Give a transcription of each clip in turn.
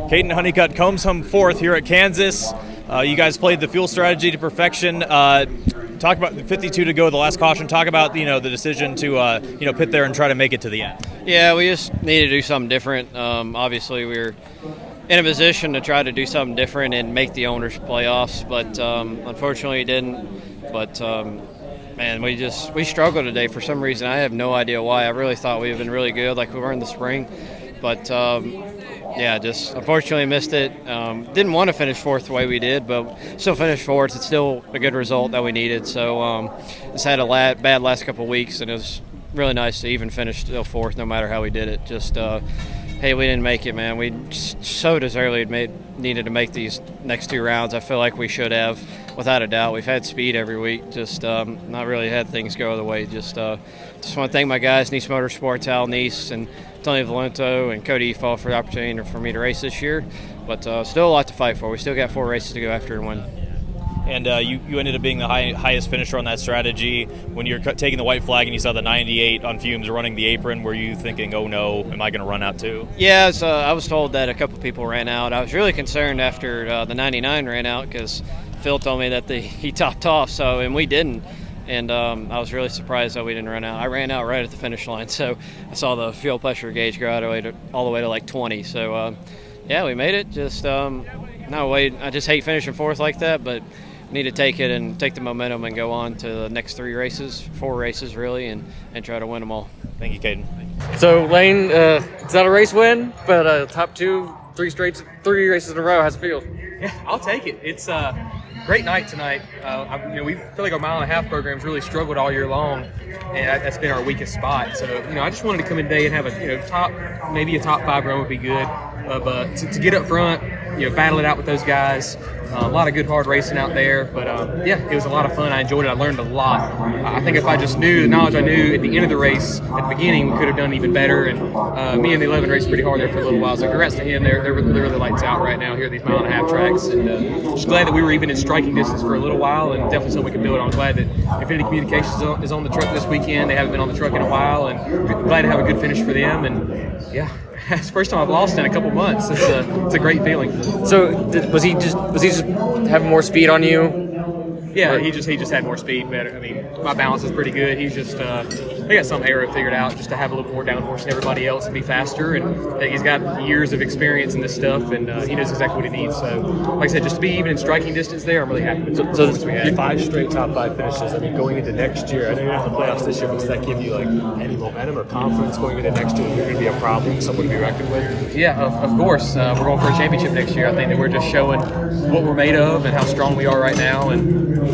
Kaden Honeycutt comes home fourth here at Kansas. You guys played the fuel strategy to perfection. Talk about 52 to go, the last caution. Talk about the decision to pit there and try to make it to the end. Yeah, we just needed to do something different. Obviously, we were in a position to try to do something different and make the owners playoffs, but unfortunately, didn't. But man, we struggled today for some reason. I have no idea why. I really thought we had been really good, like we were in the spring, but. Yeah, just unfortunately missed it. Didn't want to finish fourth the way we did, but still finished fourth. It's still a good result that we needed. So just had a bad last couple of weeks, and it was really nice to even finish still fourth no matter how we did it. Just, hey, we didn't make it, man. We so deservedly needed to make these next two rounds. I feel like we should have, without a doubt. We've had speed every week, just not really had things go the way. Just want to thank my guys, Nice Motorsports, Al Nice, and Tony Valento and Cody Efall for the opportunity for me to race this year, but still a lot to fight for. We still got 4 races to go after and win. And you ended up being the highest finisher on that strategy. When you're taking the white flag and you saw the 98 on fumes running the apron, were you thinking, oh no, am I going to run out too? Yeah, I was told that a couple people ran out. I was really concerned after the 99 ran out because Phil told me that he topped off, and we didn't. And I was really surprised that we didn't run out. I ran out right at the finish line, so I saw the fuel pressure gauge go all the way to like 20. So, yeah, we made it. I just hate finishing fourth like that, but need to take it and take the momentum and go on to the next 4 races really, and try to win them all. Thank you, Kaden. So, Layne, it's not a race win, but top 3 races in a row. How's it feel? Yeah, I'll take it. It's great night tonight. We feel like our mile-and-a-half program's really struggled all year long, and that's been our weakest spot. So, I just wanted to come in today and have maybe a top 5 run would be good. But to get up front, battle it out with those guys. A lot of good hard racing out there, but yeah, it was a lot of fun. I enjoyed it. I learned a lot. I think if I just knew the knowledge I knew at the end of the race, at the beginning, we could have done even better. And me and the 11 raced pretty hard there for a little while. So congrats to him. They're really lights out right now here at these mile-and-a-half tracks. And just glad that we were even in striking distance for a little while, and definitely something we can build on. I'm glad that Infinity Communications is on the truck this weekend. They haven't been on the truck in a while, and glad to have a good finish for them. And yeah. It's the first time I've lost in a couple months. It's a great feeling. So was he just having more speed on you? Yeah, he just had more speed. But I mean, my balance is pretty good. He's just he got some arrow figured out just to have a little more downforce than everybody else and be faster. And he's got years of experience in this stuff, and he knows exactly what he needs. So, like I said, just to be even in striking distance there, I'm really happy with the performance we had. 5 straight top 5 finishes. I mean, going into next year, I know you're not in the playoffs this year, but does that give you any momentum or confidence going into next year? You're going to be a problem, someone to be reckoned with? Yeah, of course. We're going for a championship next year. I think that we're just showing what we're made of and how strong we are right now, and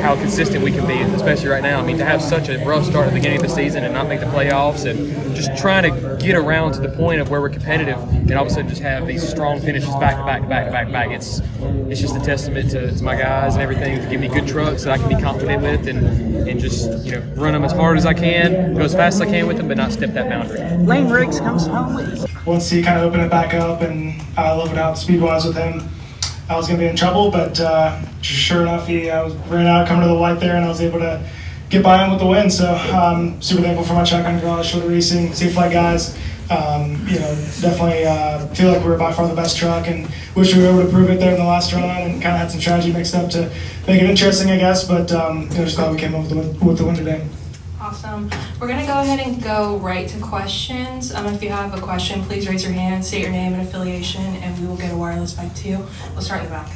how consistent we can be, especially right now. I mean, to have such a rough start at the beginning of the season and not make the playoffs, and just trying to get around to the point of where we're competitive, and all of a sudden just have these strong finishes back to back. It's just a testament to my guys and everything to give me good trucks that I can be confident with, and just run them as hard as I can, go as fast as I can with them, but not step that boundary. Layne Riggs comes home with. Once he kind of opened it back up and I leveled out speed-wise with him, I was going to be in trouble, but sure enough, I ran out coming to the white there, and I was able to get by him with the win. So I'm super thankful for my track on garage, shorter racing, safe flight guys. Definitely feel like we were by far the best truck, and wish we were able to prove it there in the last run, and kind of had some strategy mixed up to make it interesting, I guess. But just glad we came up with the win today. Awesome. We're going to go ahead and go right to questions. If you have a question, please raise your hand, state your name and affiliation, and we will get a wireless mic to you. We'll start in the back.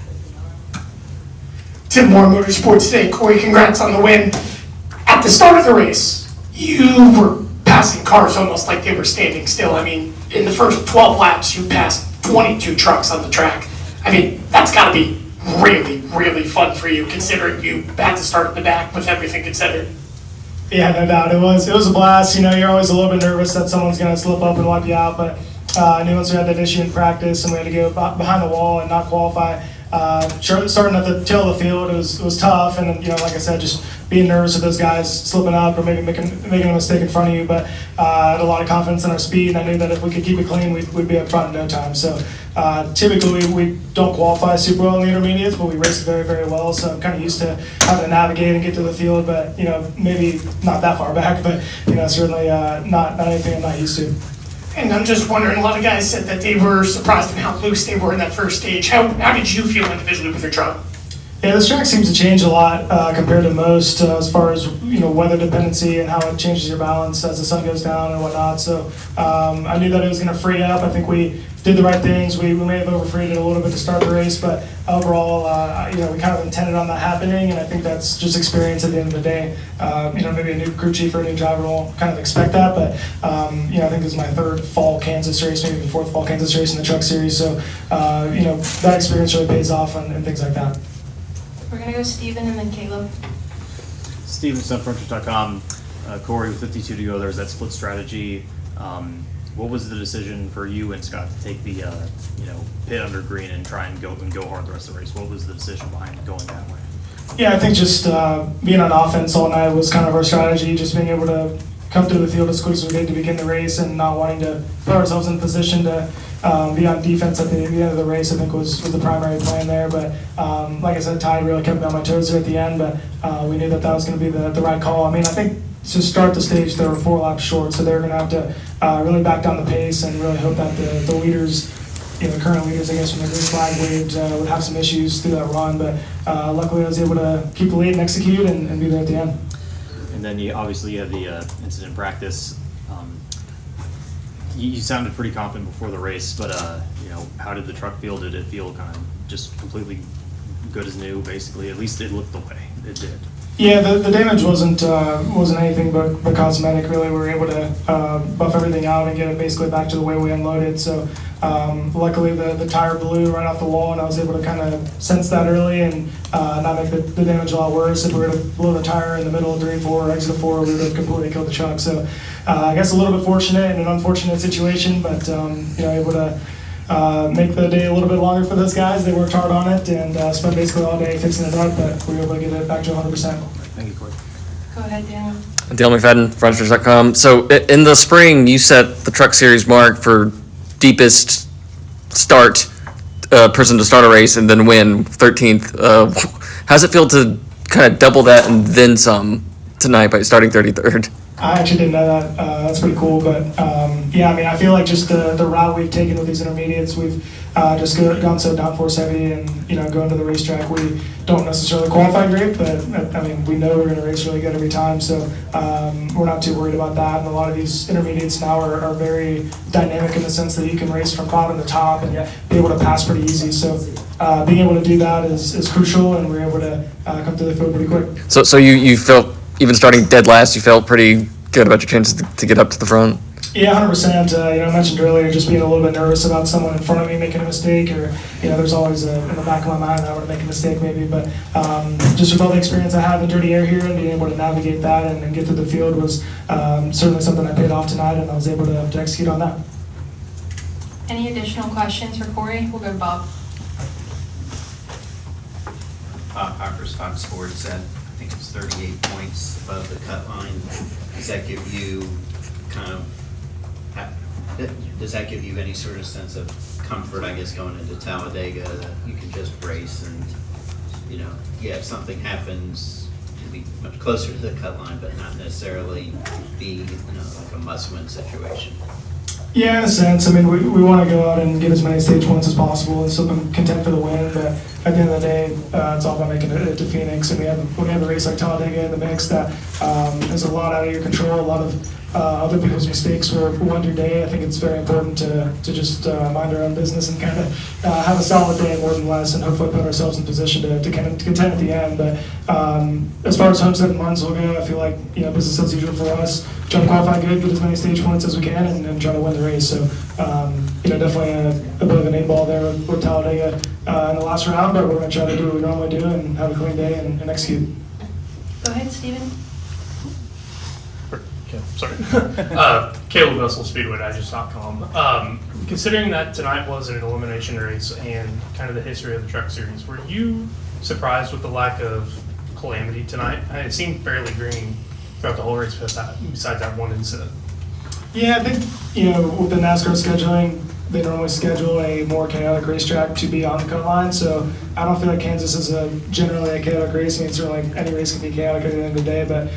Tim Moore, Motorsports Today. Corey, congrats on the win. At the start of the race, you were passing cars almost like they were standing still. I mean, in the first 12 laps, you passed 22 trucks on the track. I mean, that's got to be really, really fun for you, considering you had to start at the back with everything considered. Yeah, no doubt. It was a blast. You're always a little bit nervous that someone's going to slip up and wipe you out, but I knew once we had that issue in practice and we had to go behind the wall and not qualify, starting at the tail of the field, it was tough, and like I said, just being nervous with those guys slipping up or maybe making a mistake in front of you, but I had a lot of confidence in our speed, and I knew that if we could keep it clean, we'd be up front in no time. So typically we don't qualify super well in the intermediates, but we race very, very well, so I'm kind of used to having to navigate and get to the field, but maybe not that far back, but certainly not anything I'm not used to. And I'm just wondering, a lot of guys said that they were surprised in how loose they were in that first stage. How did you feel individually with your truck? Yeah, this track seems to change a lot compared to most as far as weather dependency and how it changes your balance as the sun goes down and whatnot. So I knew that it was going to free up. I think we did the right things. We may have overfreed it a little bit to start the race, but overall, we kind of intended on that happening, and I think that's just experience at the end of the day. Maybe a new crew chief or a new driver won't kind of expect that, but I think this is my third fall Kansas race, maybe the fourth fall Kansas race in the truck series. So that experience really pays off and things like that. We're going to go Steven and then Caleb. Steven, Frontstretch.com. Corey, with 52 to go, there's that split strategy. What was the decision for you and Scott to take the pit under green and try and go hard the rest of the race? What was the decision behind going that way? Yeah, I think just being on offense all night was kind of our strategy, just being able to come through the field as quick as we did to begin the race and not wanting to put ourselves in position to be on defense at the end of the race, I think was the primary plan there. But like I said, Tide really kept me on my toes there at the end, but we knew that was going to be the right call. I mean, I think to start the stage, they were 4 laps short, so they were going to have to really back down the pace and really hope that the leaders, the current leaders, I guess, from the green flag waved would have some issues through that run. But luckily I was able to keep the lead and execute and be there at the end. And then you had the incident practice. You sounded pretty confident before the race, but how did the truck feel? Did it feel kind of just completely good as new, basically? At least it looked the way it did. Yeah, the damage wasn't anything but cosmetic. Really, we were able to buff everything out and get it basically back to the way we unloaded. So luckily, the tire blew right off the wall, and I was able to kind of sense that early and not make the damage a lot worse. If we were to blow the tire in the middle of 3 and 4 or exit of 4, we would have completely killed the truck. So I guess a little bit fortunate in an unfortunate situation, but able to make the day a little bit longer for those guys. They worked hard on it and spent basically all day fixing it up, but we were able to get it back to 100%. Thank you, Corey. Go ahead, Daniel. Daniel McFadin, Frontstretch.com. So in the spring, you set the truck series mark for deepest start person to start a race and then win 13th. How's it feel to kind of double that and then some tonight by starting 33rd? I actually didn't know that. That's pretty cool. But I feel like just the route we've taken with these intermediates, we've just gone so downforce heavy, and going to the racetrack, we don't necessarily qualify great, but we know we're going to race really good every time. So we're not too worried about that. And a lot of these intermediates now are very dynamic in the sense that you can race from bottom to top and be able to pass pretty easy. So being able to do that is crucial, and we're able to come through the field pretty quick. So you felt, even starting dead last, you felt pretty good about your chances to get up to the front? Yeah, 100%. I mentioned earlier just being a little bit nervous about someone in front of me making a mistake, or there's always in the back of my mind I want to make a mistake maybe. But just with all the experience I have in dirty air here and being able to navigate that and get through the field was certainly something I paid off tonight, and I was able to execute on that. Any additional questions for Corey? We'll go to Bob. Bob Harper's Fox Sports said, I think it's 38 points above the cut line. Does that give you does that give you any sort of sense of comfort, I guess, going into Talladega, that you can just race and, if something happens, you'll be much closer to the cut line, but not necessarily be, like a must-win situation? Yeah, in a sense. We want to go out and get as many stage points as possible and still content for the win, but at the end of the day, it's all about making it to Phoenix, and when we have a race like Talladega in the mix that is a lot out of your control, a lot of other people's mistakes were one your day. I think it's very important to just mind our own business and kind of have a solid day more than less, and hopefully put ourselves in position to kind of contend at the end. But as far as Homestead and Martinsville go, I feel like business as usual for us. Try to qualify good, get as many stage points as we can, and try to win the race. So definitely a bit of an 8-ball there with Talladega in the last round, but we're going to try to do what we normally do and have a clean day and execute. Go ahead, Steven. Okay, sorry. Caleb, Kansas Speedway, Digest.com. Considering that tonight was an elimination race and kind of the history of the truck series, were you surprised with the lack of calamity tonight? It seemed fairly green throughout the whole race besides that one incident. Yeah, I think, with the NASCAR scheduling, they normally schedule a more chaotic racetrack to be on the cut line. So I don't feel like Kansas is generally a chaotic race. I mean, certainly any race can be chaotic at the end of the day, but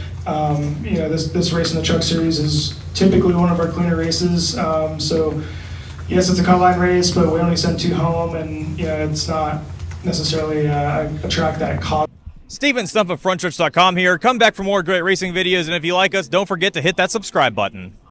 this race in the Truck Series is typically one of our cleaner races. So yes, it's a cut line race, but we only send 2 home, and it's not necessarily a track that costs. Steven Stumpf of Frontstretch.com here. Come back for more great racing videos, and if you like us, don't forget to hit that subscribe button.